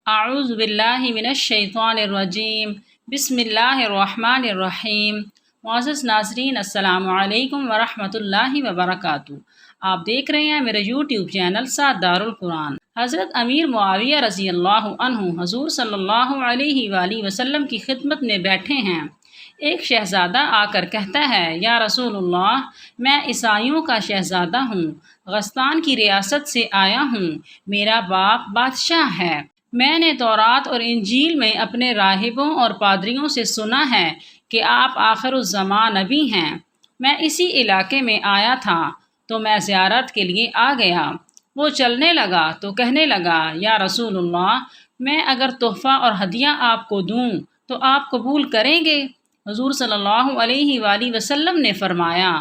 اعوذ باللہ من الشیطان الرجیم، بسم اللہ الرحمن الرحیم۔ معزز ناظرین، السلام علیکم ورحمۃ اللہ وبرکاتہ۔ آپ دیکھ رہے ہیں میرا یوٹیوب چینل سات دار القرآن۔ حضرت امیر معاویہ رضی اللہ عنہ حضور صلی اللہ علیہ وآلہ وسلم کی خدمت میں بیٹھے ہیں۔ ایک شہزادہ آ کر کہتا ہے، یا رسول اللہ، میں عیسائیوں کا شہزادہ ہوں، غسطان کی ریاست سے آیا ہوں، میرا باپ بادشاہ ہے۔ میں نے تورات اور انجیل میں اپنے راہبوں اور پادریوں سے سنا ہے کہ آپ آخر الزمان نبی ہیں۔ میں اسی علاقے میں آیا تھا تو میں زیارت کے لیے آ گیا۔ وہ چلنے لگا تو کہنے لگا، یا رسول اللہ، میں اگر تحفہ اور ہدیہ آپ کو دوں تو آپ قبول کریں گے؟ حضور صلی اللہ علیہ وآلہ وسلم نے فرمایا،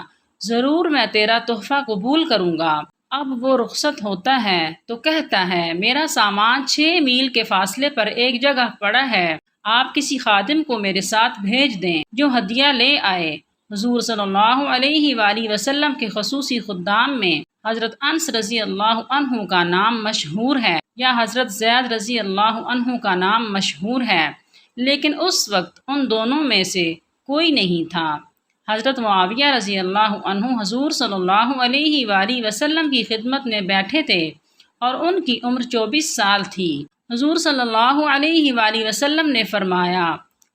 ضرور میں تیرا تحفہ قبول کروں گا۔ اب وہ رخصت ہوتا ہے تو کہتا ہے، میرا سامان 6 میل کے فاصلے پر ایک جگہ پڑا ہے، آپ کسی خادم کو میرے ساتھ بھیج دیں جو ہدیہ لے آئے۔ حضور صلی اللہ علیہ وآلہ وسلم کے خصوصی خدام میں حضرت انس رضی اللہ عنہ کا نام مشہور ہے یا حضرت زید رضی اللہ عنہ کا نام مشہور ہے، لیکن اس وقت ان دونوں میں سے کوئی نہیں تھا۔ حضرت معاویہ رضی اللہ عنہ حضور صلی اللہ علیہ وآلہ وسلم کی خدمت میں بیٹھے تھے اور ان کی عمر 24 سال تھی۔ حضور صلی اللہ علیہ وآلہ وسلم نے فرمایا،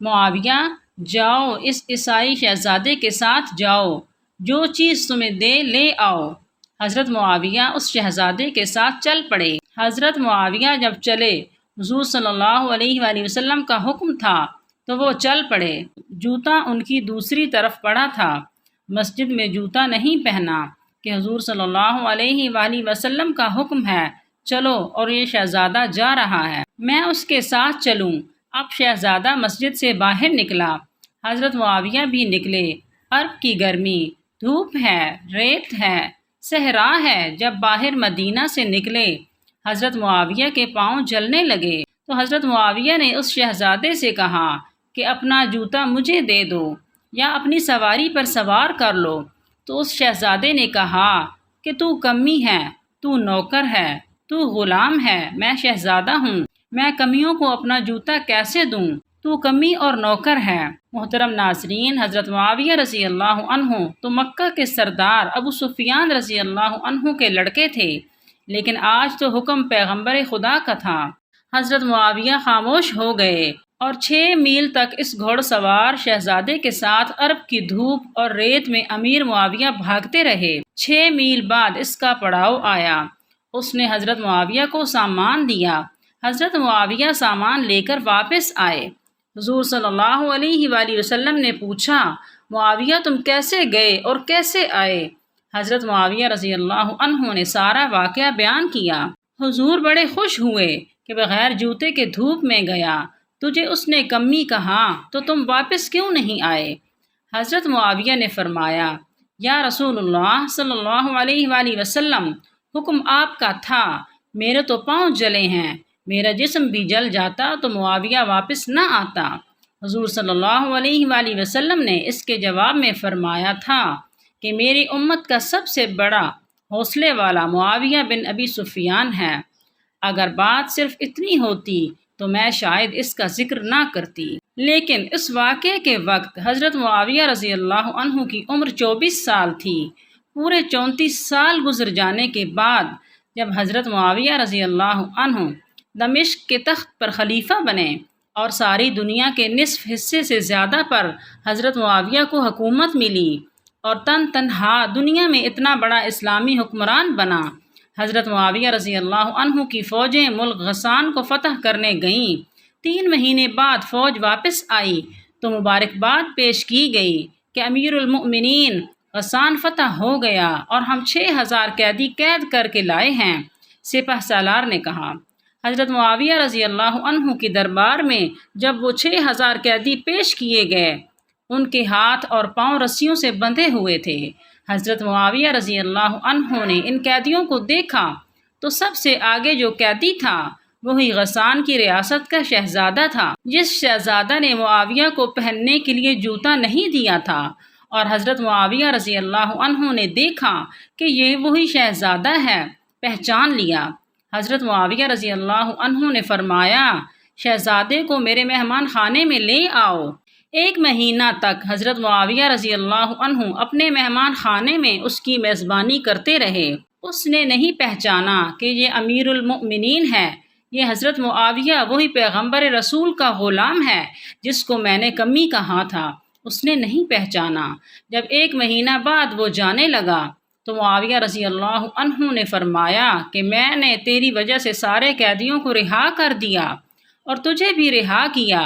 معاویہ، جاؤ اس عیسائی شہزادے کے ساتھ جاؤ، جو چیز تمہیں دے لے آؤ۔ حضرت معاویہ اس شہزادے کے ساتھ چل پڑے۔ حضرت معاویہ جب چلے، حضور صلی اللہ علیہ وآلہ وسلم کا حکم تھا تو وہ چل پڑے۔ جوتا ان کی دوسری طرف پڑا تھا۔ مسجد میں جوتا نہیں پہنا کہ حضور صلی اللہ علیہ وآلہ وسلم کا حکم ہے، چلو، اور یہ شہزادہ جا رہا ہے، میں اس کے ساتھ چلوں۔ اب شہزادہ مسجد سے باہر نکلا، حضرت معاویہ بھی نکلے۔ عرب کی گرمی، دھوپ ہے، ریت ہے، صحرا ہے۔ جب باہر مدینہ سے نکلے، حضرت معاویہ کے پاؤں جلنے لگے تو حضرت معاویہ نے اس شہزادے سے کہا کہ اپنا جوتا مجھے دے دو یا اپنی سواری پر سوار کر لو۔ تو اس شہزادے نے کہا کہ تو کمی ہے، تو نوکر ہے، تو غلام ہے، میں شہزادہ ہوں، میں کمیوں کو اپنا جوتا کیسے دوں؟ تو کمی اور نوکر ہے۔ محترم ناظرین، حضرت معاویہ رضی اللہ عنہ تو مکہ کے سردار ابو سفیان رضی اللہ عنہ کے لڑکے تھے، لیکن آج تو حکم پیغمبر خدا کا تھا۔ حضرت معاویہ خاموش ہو گئے اور 6 میل تک اس گھوڑ سوار شہزادے کے ساتھ عرب کی دھوپ اور ریت میں امیر معاویہ بھاگتے رہے۔ 6 میل بعد اس کا پڑاؤ آیا۔ اس نے حضرت معاویہ کو سامان دیا۔ حضرت معاویہ سامان لے کر واپس آئے۔ حضور صلی اللہ علیہ وآلہ وسلم نے پوچھا، معاویہ تم کیسے گئے اور کیسے آئے؟ حضرت معاویہ رضی اللہ عنہ نے سارا واقعہ بیان کیا۔ حضور بڑے خوش ہوئے کہ بغیر جوتے کے دھوپ میں گیا، تجھے اس نے کمی کہا تو تم واپس کیوں نہیں آئے؟ حضرت معاویہ نے فرمایا، یا رسول اللہ صلی اللہ علیہ وآلہ وسلم، حکم آپ کا تھا، میرے تو پاؤں جلے ہیں، میرا جسم بھی جل جاتا تو معاویہ واپس نہ آتا۔ حضور صلی اللہ علیہ وآلہ وسلم نے اس کے جواب میں فرمایا تھا کہ میری امت کا سب سے بڑا حوصلے والا معاویہ بن ابی سفیان ہے۔ اگر بات صرف اتنی ہوتی تو میں شاید اس کا ذکر نہ کرتی، لیکن اس واقعے کے وقت حضرت معاویہ رضی اللہ عنہ کی عمر 24 سال تھی۔ پورے 34 سال گزر جانے کے بعد جب حضرت معاویہ رضی اللہ عنہ دمشق کے تخت پر خلیفہ بنے اور ساری دنیا کے نصف حصے سے زیادہ پر حضرت معاویہ کو حکومت ملی اور تنہا دنیا میں اتنا بڑا اسلامی حکمران بنا، حضرت معاویہ رضی اللہ عنہ کی فوجیں ملک غسان کو فتح کرنے گئیں۔ 3 مہینے بعد فوج واپس آئی تو مبارکباد پیش کی گئی کہ امیر المؤمنین، غسان فتح ہو گیا اور ہم 6000 قیدی قید کر کے لائے ہیں۔ سپہ سالار نے کہا۔ حضرت معاویہ رضی اللہ عنہ کی دربار میں جب وہ 6000 قیدی پیش کیے گئے، ان کے ہاتھ اور پاؤں رسیوں سے بندھے ہوئے تھے۔ حضرت معاویہ رضی اللہ عنہ نے ان قیدیوں کو دیکھا تو سب سے آگے جو قیدی تھا وہی غسان کی ریاست کا شہزادہ تھا، جس شہزادہ نے معاویہ کو پہننے کے لیے جوتا نہیں دیا تھا، اور حضرت معاویہ رضی اللہ عنہ نے دیکھا کہ یہ وہی شہزادہ ہے، پہچان لیا۔ حضرت معاویہ رضی اللہ عنہ نے فرمایا شہزادے کو میرے مہمان خانے میں لے آؤ۔ 1 مہینہ تک حضرت معاویہ رضی اللہ عنہ اپنے مہمان خانے میں اس کی میزبانی کرتے رہے۔ اس نے نہیں پہچانا کہ یہ امیر المؤمنین ہے، یہ حضرت معاویہ وہی پیغمبر رسول کا غلام ہے جس کو میں نے کمی کہا تھا۔ اس نے نہیں پہچانا۔ جب 1 مہینہ بعد وہ جانے لگا تو معاویہ رضی اللہ عنہ نے فرمایا کہ میں نے تیری وجہ سے سارے قیدیوں کو رہا کر دیا اور تجھے بھی رہا کیا،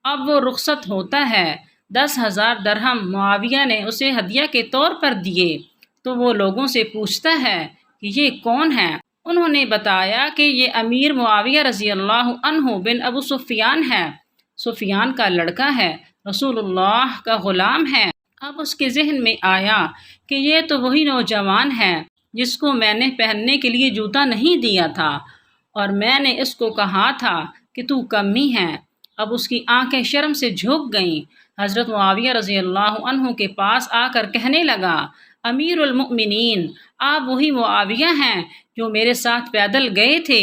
اب وہ رخصت ہوتا ہے۔ 10,000 درہم معاویہ نے اسے ہدیہ کے طور پر دیے تو وہ لوگوں سے پوچھتا ہے کہ یہ کون ہے؟ انہوں نے بتایا کہ یہ امیر معاویہ رضی اللہ عنہ بن ابو سفیان ہے، سفیان کا لڑکا ہے، رسول اللہ کا غلام ہے۔ اب اس کے ذہن میں آیا کہ یہ تو وہی نوجوان ہے جس کو میں نے پہننے کے لیے جوتا نہیں دیا تھا اور میں نے اس کو کہا تھا کہ تو کمی ہے۔ اب اس کی آنکھیں شرم سے جھک گئیں۔ حضرت معاویہ رضی اللہ عنہ کے پاس آ کر کہنے لگا امیر المؤمنین، آپ وہی معاویہ ہیں جو میرے ساتھ پیدل گئے تھے؟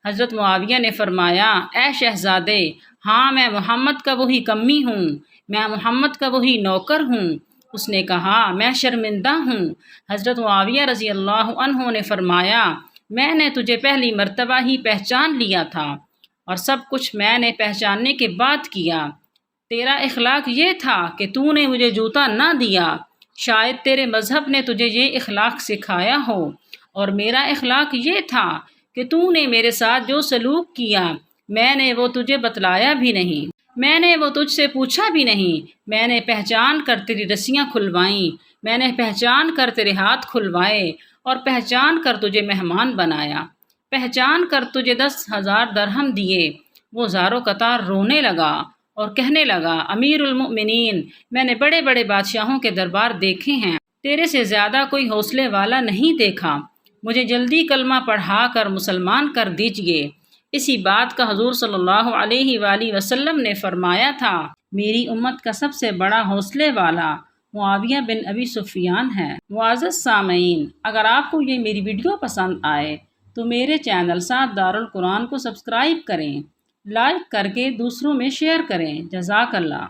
حضرت معاویہ نے فرمایا اے شہزادے، ہاں میں محمد کا وہی کمی ہوں، میں محمد کا وہی نوکر ہوں۔ اس نے کہا میں شرمندہ ہوں۔ حضرت معاویہ رضی اللہ عنہ نے فرمایا میں نے تجھے پہلی مرتبہ ہی پہچان لیا تھا اور سب کچھ میں نے پہچاننے کے بعد کیا۔ تیرا اخلاق یہ تھا کہ تو نے مجھے جوتا نہ دیا، شاید تیرے مذہب نے تجھے یہ اخلاق سکھایا ہو، اور میرا اخلاق یہ تھا کہ تو نے میرے ساتھ جو سلوک کیا میں نے وہ تجھے بتلایا بھی نہیں، میں نے وہ تجھ سے پوچھا بھی نہیں۔ میں نے پہچان کر تیری رسیاں کھلوائیں، میں نے پہچان کر تیرے ہاتھ کھلوائے اور پہچان کر تجھے مہمان بنایا، پہچان کر تجھے 10,000 درہم دیے۔ وہ زارو قطار رونے لگا اور کہنے لگا امیر المؤمنین، میں نے بڑے بڑے بادشاہوں کے دربار دیکھے ہیں، تیرے سے زیادہ کوئی حوصلے والا نہیں دیکھا، مجھے جلدی کلمہ پڑھا کر مسلمان کر دیجئے۔ اسی بات کا حضور صلی اللہ علیہ وآلہ وسلم نے فرمایا تھا میری امت کا سب سے بڑا حوصلے والا معاویہ بن ابی سفیان ہے۔ معزز سامعین، اگر آپ کو یہ میری ویڈیو پسند آئے تو میرے چینل سعد دارالقرآن کو سبسکرائب کریں، لائک کر کے دوسروں میں شیئر کریں۔ جزاک اللہ۔